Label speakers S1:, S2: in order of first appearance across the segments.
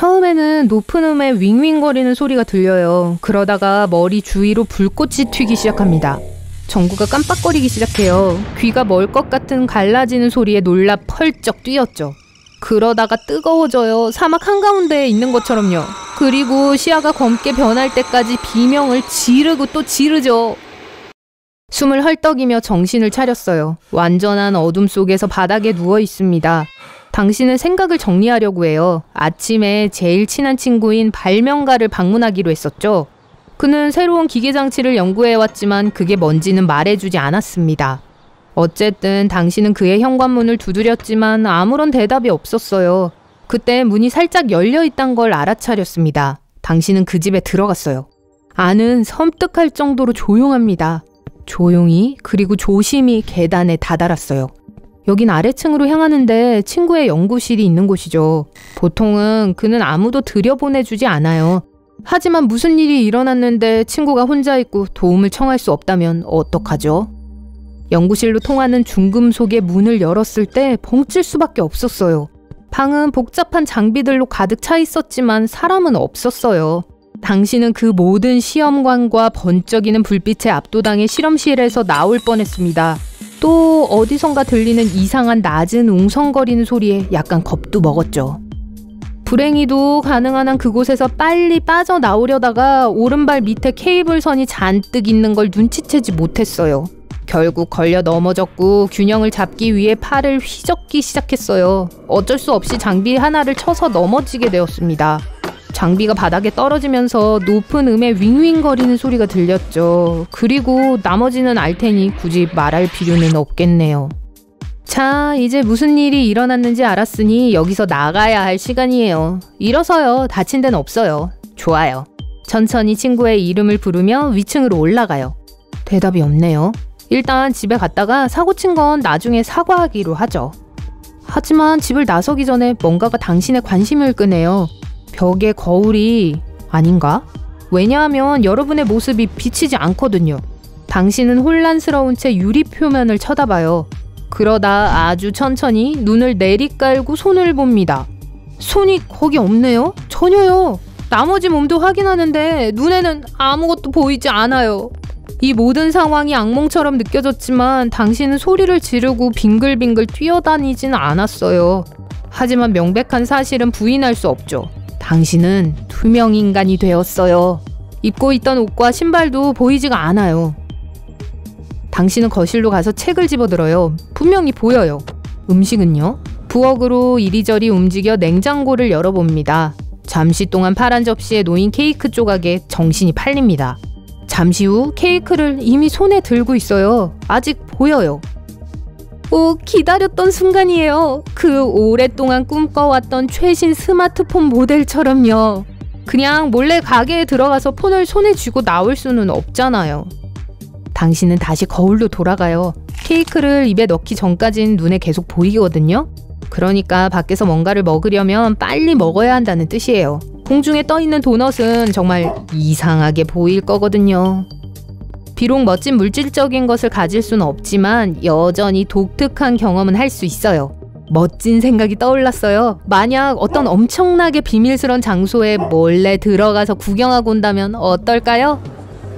S1: 처음에는 높은 음에 윙윙거리는 소리가 들려요. 그러다가 머리 주위로 불꽃이 튀기 시작합니다. 정구가 깜빡거리기 시작해요. 귀가 멀 것 같은 갈라지는 소리에 놀라 펄쩍 뛰었죠. 그러다가 뜨거워져요. 사막 한가운데에 있는 것처럼요. 그리고 시야가 검게 변할 때까지 비명을 지르고 또 지르죠. 숨을 헐떡이며 정신을 차렸어요. 완전한 어둠 속에서 바닥에 누워 있습니다. 당신은 생각을 정리하려고 해요. 아침에 제일 친한 친구인 발명가를 방문하기로 했었죠. 그는 새로운 기계장치를 연구해왔지만 그게 뭔지는 말해주지 않았습니다. 어쨌든 당신은 그의 현관문을 두드렸지만 아무런 대답이 없었어요. 그때 문이 살짝 열려있단 걸 알아차렸습니다. 당신은 그 집에 들어갔어요. 안은 섬뜩할 정도로 조용합니다. 조용히 그리고 조심히 계단에 다다랐어요. 여긴 아래층으로 향하는데 친구의 연구실이 있는 곳이죠. 보통은 그는 아무도 들여보내주지 않아요. 하지만 무슨 일이 일어났는데 친구가 혼자 있고 도움을 청할 수 없다면 어떡하죠? 연구실로 통하는 중금속의 문을 열었을 때 벙찔 수밖에 없었어요. 방은 복잡한 장비들로 가득 차 있었지만 사람은 없었어요. 당신은 그 모든 시험관과 번쩍이는 불빛에 압도당해 실험실에서 나올 뻔했습니다. 또 어디선가 들리는 이상한 낮은 웅성거리는 소리에 약간 겁도 먹었죠. 불행히도 가능한 한 그곳에서 빨리 빠져나오려다가 오른발 밑에 케이블선이 잔뜩 있는 걸 눈치채지 못했어요. 결국 걸려 넘어졌고 균형을 잡기 위해 팔을 휘젓기 시작했어요. 어쩔 수 없이 장비 하나를 쳐서 넘어지게 되었습니다. 장비가 바닥에 떨어지면서 높은 음에 윙윙거리는 소리가 들렸죠. 그리고 나머지는 알 테니 굳이 말할 필요는 없겠네요. 자, 이제 무슨 일이 일어났는지 알았으니 여기서 나가야 할 시간이에요. 일어서요. 다친 데는 없어요. 좋아요. 천천히 친구의 이름을 부르며 위층으로 올라가요. 대답이 없네요. 일단 집에 갔다가 사고 친 건 나중에 사과하기로 하죠. 하지만 집을 나서기 전에 뭔가가 당신의 관심을 끄네요. 벽에 거울이 아닌가? 왜냐하면 여러분의 모습이 비치지 않거든요. 당신은 혼란스러운 채 유리 표면을 쳐다봐요. 그러다 아주 천천히 눈을 내리깔고 손을 봅니다. 손이 거기 없네요? 전혀요. 나머지 몸도 확인하는데 눈에는 아무것도 보이지 않아요. 이 모든 상황이 악몽처럼 느껴졌지만 당신은 소리를 지르고 빙글빙글 뛰어다니진 않았어요. 하지만 명백한 사실은 부인할 수 없죠. 당신은 투명인간이 되었어요. 입고 있던 옷과 신발도 보이지가 않아요. 당신은 거실로 가서 책을 집어들어요. 분명히 보여요. 음식은요? 부엌으로 이리저리 움직여 냉장고를 열어봅니다. 잠시 동안 파란 접시에 놓인 케이크 조각에 정신이 팔립니다. 잠시 후 케이크를 이미 손에 들고 있어요. 아직 보여요. 오, 기다렸던 순간이에요. 그 오랫동안 꿈꿔왔던 최신 스마트폰 모델처럼요. 그냥 몰래 가게에 들어가서 폰을 손에 쥐고 나올 수는 없잖아요. 당신은 다시 거울로 돌아가요. 케이크를 입에 넣기 전까진 눈에 계속 보이거든요. 그러니까 밖에서 뭔가를 먹으려면 빨리 먹어야 한다는 뜻이에요. 공중에 떠있는 도넛은 정말 이상하게 보일 거거든요. 비록 멋진 물질적인 것을 가질 수는 없지만 여전히 독특한 경험은 할 수 있어요. 멋진 생각이 떠올랐어요. 만약 어떤 엄청나게 비밀스러운 장소에 몰래 들어가서 구경하고 온다면 어떨까요?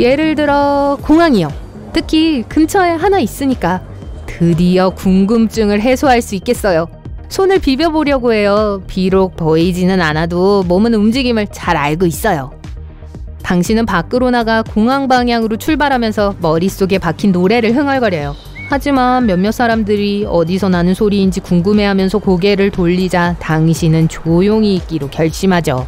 S1: 예를 들어 공항이요. 특히 근처에 하나 있으니까 드디어 궁금증을 해소할 수 있겠어요. 손을 비벼보려고 해요. 비록 보이지는 않아도 몸은 움직임을 잘 알고 있어요. 당신은 밖으로 나가 공항 방향으로 출발하면서 머릿속에 박힌 노래를 흥얼거려요. 하지만 몇몇 사람들이 어디서 나는 소리인지 궁금해하면서 고개를 돌리자 당신은 조용히 있기로 결심하죠.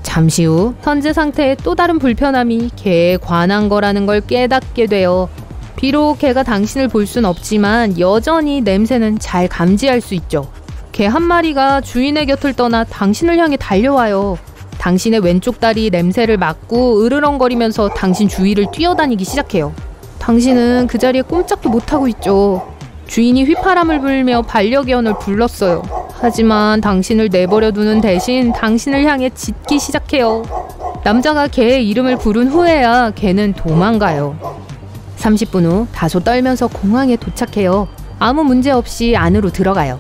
S1: 잠시 후 현재 상태의 또 다른 불편함이 개에 관한 거라는 걸 깨닫게 돼요. 비록 개가 당신을 볼 순 없지만 여전히 냄새는 잘 감지할 수 있죠. 개 한 마리가 주인의 곁을 떠나 당신을 향해 달려와요. 당신의 왼쪽 다리 냄새를 맡고 으르렁거리면서 당신 주위를 뛰어다니기 시작해요. 당신은 그 자리에 꼼짝도 못하고 있죠. 주인이 휘파람을 불며 반려견을 불렀어요. 하지만 당신을 내버려두는 대신 당신을 향해 짖기 시작해요. 남자가 개의 이름을 부른 후에야 개는 도망가요. 30분 후 다소 떨면서 공항에 도착해요. 아무 문제 없이 안으로 들어가요.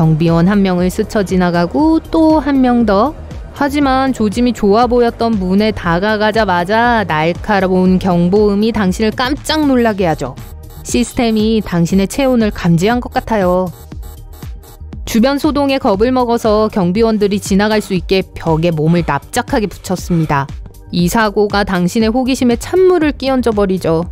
S1: 경비원 한 명을 스쳐 지나가고 또 한 명 더. 하지만 조짐이 좋아 보였던 문에 다가가자마자 날카로운 경보음이 당신을 깜짝 놀라게 하죠. 시스템이 당신의 체온을 감지한 것 같아요. 주변 소동에 겁을 먹어서 경비원들이 지나갈 수 있게 벽에 몸을 납작하게 붙였습니다. 이 사고가 당신의 호기심에 찬물을 끼얹어 버리죠.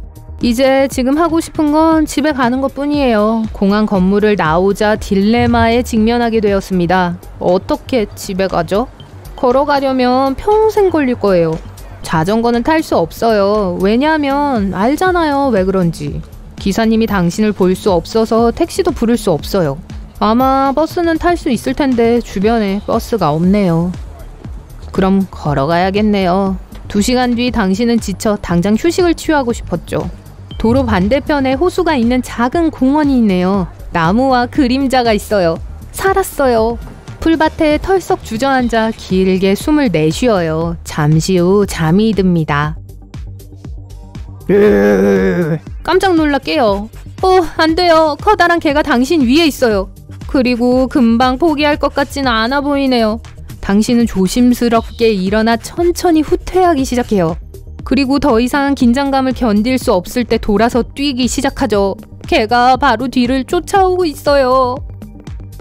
S1: 이제 지금 하고 싶은 건 집에 가는 것뿐이에요. 공항 건물을 나오자 딜레마에 직면하게 되었습니다. 어떻게 집에 가죠? 걸어가려면 평생 걸릴 거예요. 자전거는 탈 수 없어요. 왜냐하면 알잖아요, 왜 그런지. 기사님이 당신을 볼 수 없어서 택시도 부를 수 없어요. 아마 버스는 탈 수 있을 텐데 주변에 버스가 없네요. 그럼 걸어가야겠네요. 2시간 뒤 당신은 지쳐 당장 휴식을 취하고 싶었죠. 도로 반대편에 호수가 있는 작은 공원이 있네요. 나무와 그림자가 있어요. 살았어요. 풀밭에 털썩 주저앉아 길게 숨을 내쉬어요. 잠시 후 잠이 듭니다. 깜짝 놀라 깨요. 안 돼요. 커다란 개가 당신 위에 있어요. 그리고 금방 포기할 것 같지는 않아 보이네요. 당신은 조심스럽게 일어나 천천히 후퇴하기 시작해요. 그리고 더 이상 긴장감을 견딜 수 없을 때 돌아서 뛰기 시작하죠. 개가 바로 뒤를 쫓아오고 있어요.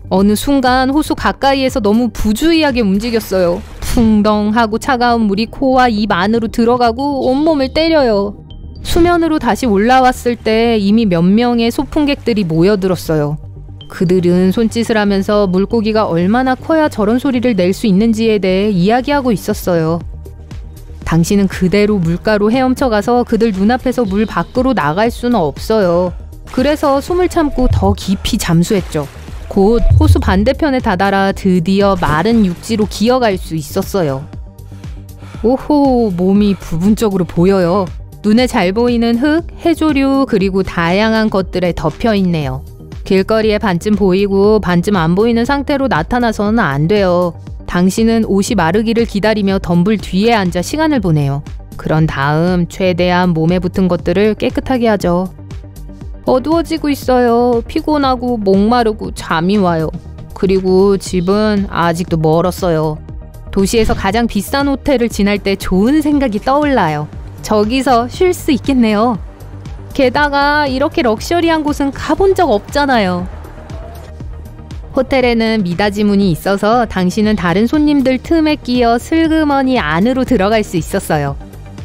S1: 어느 순간 호수 가까이에서 너무 부주의하게 움직였어요. 풍덩하고 차가운 물이 코와 입 안으로 들어가고 온몸을 때려요. 수면으로 다시 올라왔을 때 이미 몇 명의 소풍객들이 모여들었어요. 그들은 손짓을 하면서 물고기가 얼마나 커야 저런 소리를 낼 수 있는지에 대해 이야기하고 있었어요. 당신은 그대로 물가로 헤엄쳐가서 그들 눈앞에서 물 밖으로 나갈 수는 없어요. 그래서 숨을 참고 더 깊이 잠수했죠. 곧 호수 반대편에 다다라 드디어 마른 육지로 기어갈 수 있었어요. 오호, 몸이 부분적으로 보여요. 눈에 잘 보이는 흙, 해조류, 그리고 다양한 것들에 덮여있네요. 길거리에 반쯤 보이고 반쯤 안 보이는 상태로 나타나서는 안 돼요. 당신은 옷이 마르기를 기다리며 덤불 뒤에 앉아 시간을 보내요. 그런 다음 최대한 몸에 붙은 것들을 깨끗하게 하죠. 어두워지고 있어요. 피곤하고 목마르고 잠이 와요. 그리고 집은 아직도 멀었어요. 도시에서 가장 비싼 호텔을 지날 때 좋은 생각이 떠올라요. 저기서 쉴 수 있겠네요. 게다가 이렇게 럭셔리한 곳은 가본 적 없잖아요. 호텔에는 미닫이 문이 있어서 당신은 다른 손님들 틈에 끼어 슬그머니 안으로 들어갈 수 있었어요.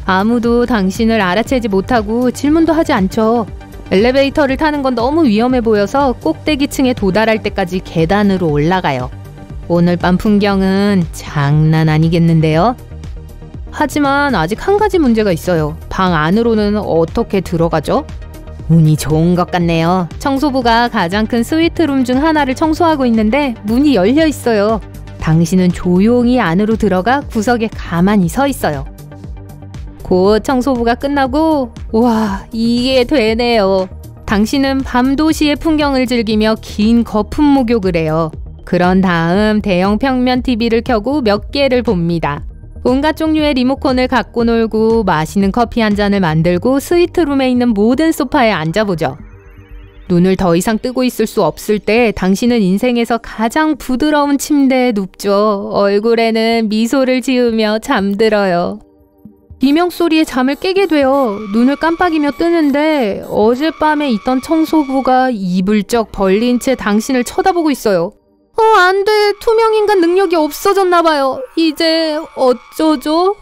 S1: 아무도 당신을 알아채지 못하고 질문도 하지 않죠. 엘리베이터를 타는 건 너무 위험해 보여서 꼭대기층에 도달할 때까지 계단으로 올라가요. 오늘 밤 풍경은 장난 아니겠는데요? 하지만 아직 한 가지 문제가 있어요. 방 안으로는 어떻게 들어가죠? 운이 좋은 것 같네요. 청소부가 가장 큰 스위트룸 중 하나를 청소하고 있는데 문이 열려 있어요. 당신은 조용히 안으로 들어가 구석에 가만히 서 있어요. 곧 청소부가 끝나고 와, 이게 되네요. 당신은 밤 도시의 풍경을 즐기며 긴 거품 목욕을 해요. 그런 다음 대형 평면 TV를 켜고 몇 개를 봅니다. 온갖 종류의 리모컨을 갖고 놀고 맛있는 커피 한 잔을 만들고 스위트룸에 있는 모든 소파에 앉아보죠. 눈을 더 이상 뜨고 있을 수 없을 때 당신은 인생에서 가장 부드러운 침대에 눕죠. 얼굴에는 미소를 지으며 잠들어요. 비명 소리에 잠을 깨게 돼요. 눈을 깜빡이며 뜨는데 어젯밤에 있던 청소부가 입을 쩍 벌린 채 당신을 쳐다보고 있어요. 안 돼. 투명인간 능력이 없어졌나 봐요. 이제 어쩌죠?